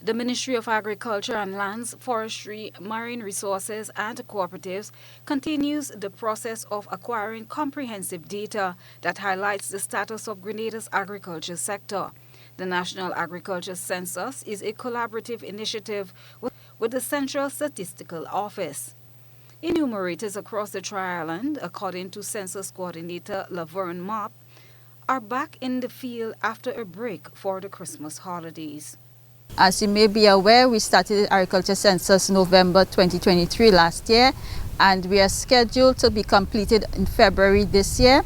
The Ministry of Agriculture and Lands, Forestry, Marine Resources and Cooperatives continues the process of acquiring comprehensive data that highlights the status of Grenada's agriculture sector. The National Agriculture Census is a collaborative initiative with the Central Statistical Office. Enumerators across the Tri-Island, according to Census Coordinator Laverne Mop, are back in the field after a break for the Christmas holidays. As you may be aware, we started the agriculture census November 2023 last year, and we are scheduled to be completed in February this year.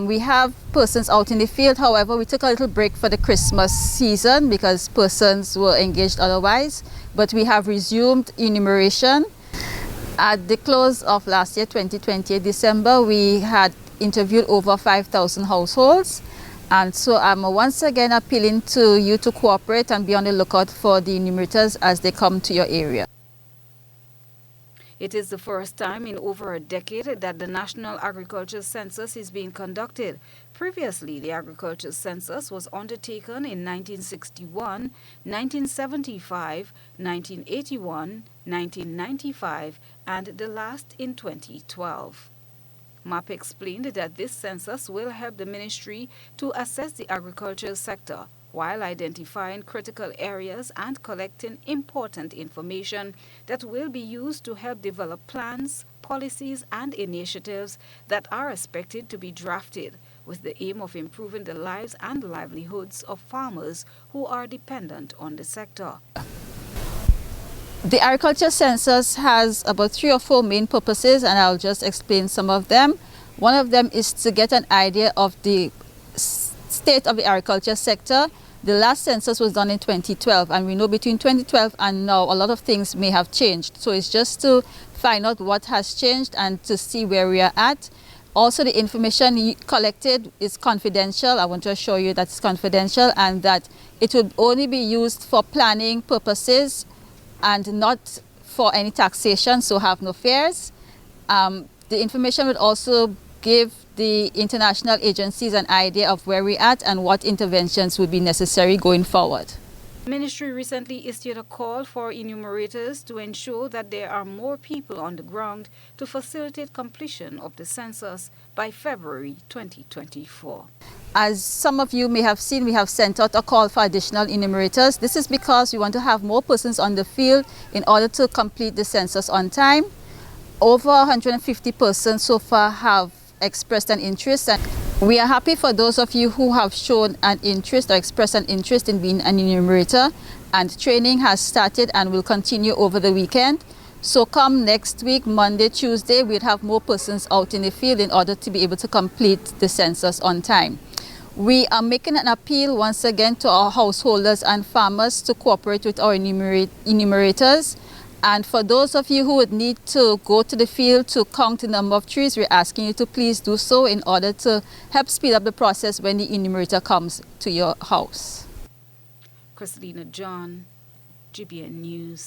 We have persons out in the field. However, we took a little break for the Christmas season because persons were engaged otherwise, but we have resumed enumeration. At the close of last year, 2020, December, we had interviewed over 5,000 households. And so I'm once again appealing to you to cooperate and be on the lookout for the enumerators as they come to your area. It is the first time in over a decade that the National Agriculture Census is being conducted. Previously, the Agriculture Census was undertaken in 1961, 1975, 1981, 1995, and the last in 2012. MAP explained that this census will help the ministry to assess the agricultural sector while identifying critical areas and collecting important information that will be used to help develop plans, policies, and initiatives that are expected to be drafted with the aim of improving the lives and livelihoods of farmers who are dependent on the sector. The agriculture census has about 3 or 4 main purposes, and I'll just explain some of them. One of them is to get an idea of the state of the agriculture sector. The last census was done in 2012, and we know between 2012 and now a lot of things may have changed. So it's just to find out what has changed and to see where we are at. Also, the information collected is confidential. I want to assure you that it's confidential and that it will only be used for planning purposes and not for any taxation, so have no fears. The information would also give the international agencies an idea of where we're at and what interventions would be necessary going forward. The ministry recently issued a call for enumerators to ensure that there are more people on the ground to facilitate completion of the census by February 2024. As some of you may have seen, we have sent out a call for additional enumerators. This is because we want to have more persons on the field in order to complete the census on time. Over 150 persons so far have expressed an interest, and we are happy for those of you who have shown an interest or expressed an interest in being an enumerator, and training has started and will continue over the weekend. So come next week, Monday, Tuesday, we'll have more persons out in the field in order to be able to complete the census on time. We are making an appeal once again to our householders and farmers to cooperate with our enumerators. And for those of you who would need to go to the field to count the number of trees, we're asking you to please do so in order to help speed up the process when the enumerator comes to your house. Christina John, GBN News.